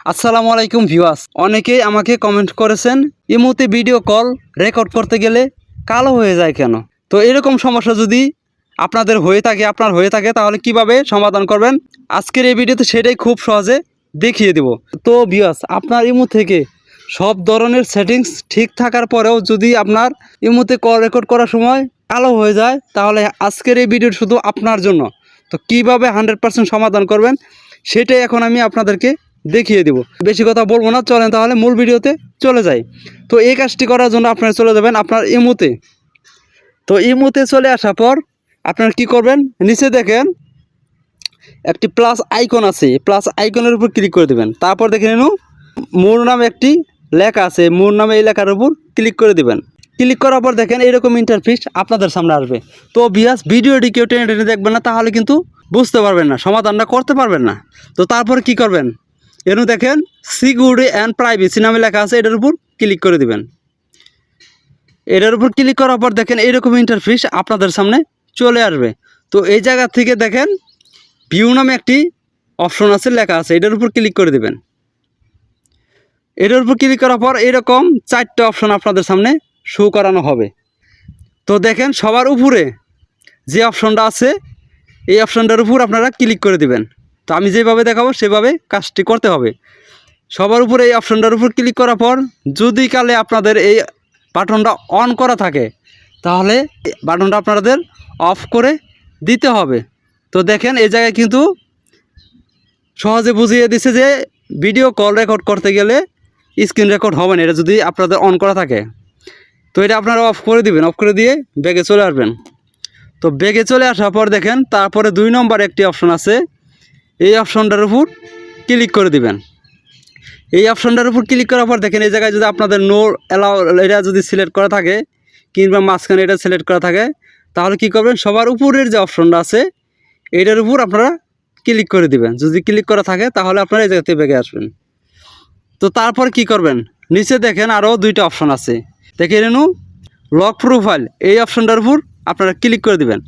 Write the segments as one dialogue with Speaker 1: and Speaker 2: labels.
Speaker 1: আসসালামু আলাইকুম ভিউয়ার্স, অনেকেই আমাকে কমেন্ট করেছেন ইমোতে ভিডিও কল রেকর্ড করতে গেলে কালো হয়ে যায় কেন। তো এরকম সমস্যা যদি আপনার হয়ে থাকে তাহলে কিভাবে সমাধান করবেন আজকের এই ভিডিওতে সেটাই খুব সহজে দেখিয়ে দেব। তো ভিউয়ার্স, আপনার ইমো থেকে সব ধরনের সেটিংস ঠিক থাকার পরেও যদি আপনার ইমোতে কল রেকর্ড করার সময় কালো হয়ে যায় তাহলে আজকের এই ভিডিও শুধু আপনার জন্য। তো কিভাবে 100% সমাধান করবেন সেটাই এখন আমি আপনাদেরকে দেখিয়ে দেব। বেশি কথা বলবো না, চলেন তাহলে মূল ভিডিওতে চলে যাই। তো এই কাজটি করার জন্য আপনারা চলে যাবেন আপনার ইমোতে। তো ইমোতে চলে আসার পর আপনারা কি করবেন, নিচে দেখেন একটি প্লাস আইকন আছে, প্লাস আইকনের উপর ক্লিক করে দেবেন। তারপর দেখে নিন মোর নামে একটি লেখা আছে, মোর নামে এই লেখার উপর ক্লিক করে দেবেন। ক্লিক করার পর দেখেন এরকম ইন্টারফেস আপনাদের সামনে আসবে। তো ভিউয়ার্স, ভিডিওটি কেউ টেনে টেনে দেখবেন না, তাহলে কিন্তু বুঝতে পারবেন না, সমাধানটা করতে পারবেন না। তো তারপর কি করবেন, এর দেখেন সিকিউরিটি অ্যান্ড প্রাইভেসি নামে লেখা আছে, এটার উপর ক্লিক করে দিবেন। এটার উপর ক্লিক করার পর দেখেন এরকম ইন্টারফেস আপনাদের সামনে চলে আসবে। তো এই জায়গা থেকে দেখেন ভিউ নামে একটি অপশন আছে, লেখা আছে, এটার উপর ক্লিক করে দিবেন। এটার উপর ক্লিক করার পর এরকম 4টে অপশন আপনাদের সামনে শো করানো হবে। তো দেখেন সবার উপরে যে অপশনটা আছে এই অপশনটার উপর আপনারা ক্লিক করে দিবেন। তো আমি যেভাবে দেখাবো সেভাবে কাজটি করতে হবে। সবার উপরে এই অপশনটার উপর ক্লিক করার পর যদি কালে আপনাদের এই বাটনটা অন করা থাকে তাহলে বাটনটা আপনাদের অফ করে দিতে হবে। তো দেখেন এই জায়গায় কিন্তু সহজে বুঝিয়ে দিছে যে ভিডিও কল রেকর্ড করতে গেলে স্ক্রিন রেকর্ড হবে না, এটা যদি আপনাদের অন করা থাকে। তো এটা আপনারা অফ করে দিবেন, অফ করে দিয়ে ব্যাগে চলে আসবেন। তো ব্যাগে চলে আসার পর দেখেন তারপরে 2 নম্বর একটি অপশন আছে, এই অপশনটার উপর ক্লিক করে দিবেন। এই অপশনটার উপর ক্লিক করার পর দেখেন এই জায়গায় যদি আপনাদের নো অ্যালাউ এটা যদি সিলেক্ট করা থাকে কিংবা মাঝখানে এটা সিলেক্ট করা থাকে তাহলে কি করবেন, সবার উপরের যে অপশনটা আছে এটার উপর আপনারা ক্লিক করে দিবেন। যদি ক্লিক করা থাকে তাহলে আপনারা এই জায়গাতে ব্যাগে আসবেন। তো তারপর কি করবেন, নিচে দেখেন আরও 2টা অপশন আছে, দেখে নিন লক প্রোফাইল, এই অপশনটার উপর আপনারা ক্লিক করে দিবেন।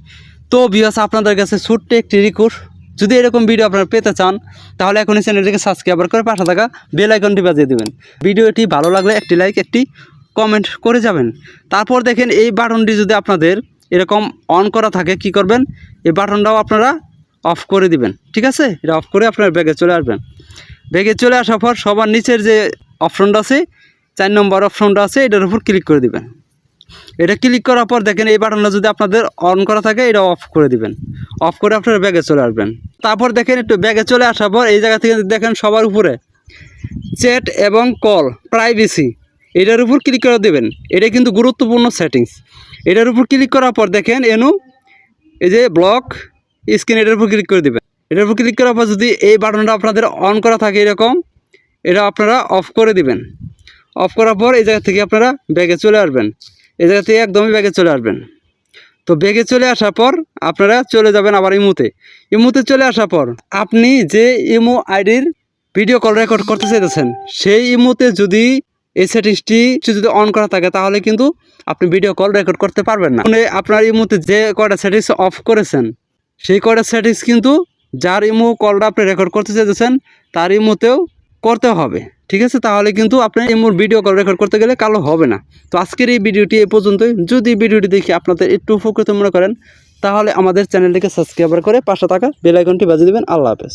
Speaker 1: তো ভিউয়ার্স, আপনাদের কাছে ছোট্ট একটি রিকোয়েস্ট, যদি এরকম ভিডিও আপনারা পেতে চান তাহলে এখনই চ্যানেলটিকে সাবস্ক্রাইব করে পাশে থাকা বেল আইকনটি বাজিয়ে দেবেন। ভিডিওটি ভালো লাগলে একটি লাইক একটি কমেন্ট করে যাবেন। তারপর দেখেন এই বাটনটি যদি আপনাদের এরকম অন করা থাকে কি করবেন, এই বাটনটাও আপনারা অফ করে দিবেন। ঠিক আছে, এটা অফ করে আপনার ব্যাগে চলে আসবেন। ব্যাগে চলে আসার পর সবার নিচের যে অপশনটা আছে 4 নম্বর অপশনটা আছে এটার উপর ক্লিক করে দিবেন। এটা ক্লিক করার পর দেখেন এই বাটনটা যদি আপনাদের অন করা থাকে এটা অফ করে দিবেন, অফ করে আপনারা ব্যাগে চলে আসবেন। তারপর দেখেন একটু ব্যাগে চলে আসার পর এই জায়গা থেকে দেখেন সবার উপরে চ্যাট এবং কল প্রাইভেসি এটার উপর ক্লিক করে দেবেন। এটা কিন্তু গুরুত্বপূর্ণ সেটিংস। এটার উপর ক্লিক করার পর দেখেন এই যে ব্লক স্ক্রিন, এটার উপর ক্লিক করে দেবেন। এটার উপর ক্লিক করার পর যদি এই বাটনটা আপনাদের অন করা থাকে এরকম, এটা আপনারা অফ করে দিবেন। অফ করার পর এই জায়গা থেকে আপনারা ব্যাগে চলে আসবেন, এই জায়গা থেকে একদমই ব্যাগে চলে আসবেন। তো ব্যাগে চলে আসার পর আপনারা চলে যাবেন আবার ইমোতে চলে আসার পর আপনি যে ইমো আইডির ভিডিও কল রেকর্ড করতে চাইতেছেন সেই ইমোতে যদি এই সেটিংসটি যদি অন করা থাকে তাহলে কিন্তু আপনি ভিডিও কল রেকর্ড করতে পারবেন না। মানে আপনার ইমোতে যে কয়টা সেটিংস অফ করেছেন সেই কয়টা সেটিংস কিন্তু যার ইমো কলটা আপনি রেকর্ড করতে চাইতেছেন তার ইমোতেও করতে হবে। ঠিক আছে, তাহলে কিন্তু আপনার ইমোর ভিডিও কল রেকর্ড করতে গেলে কালো হবে না। তো আজকের এই ভিডিওটি এই পর্যন্তই। যদি ভিডিওটি দেখে আপনাদের একটু উপকৃত মনে করেন তাহলে আমাদের চ্যানেলটিকে সাবস্ক্রাইব করে পাশে থাকা বেল আইকনটি বাজিয়ে দেবেন। আল্লাহ হাফেজ।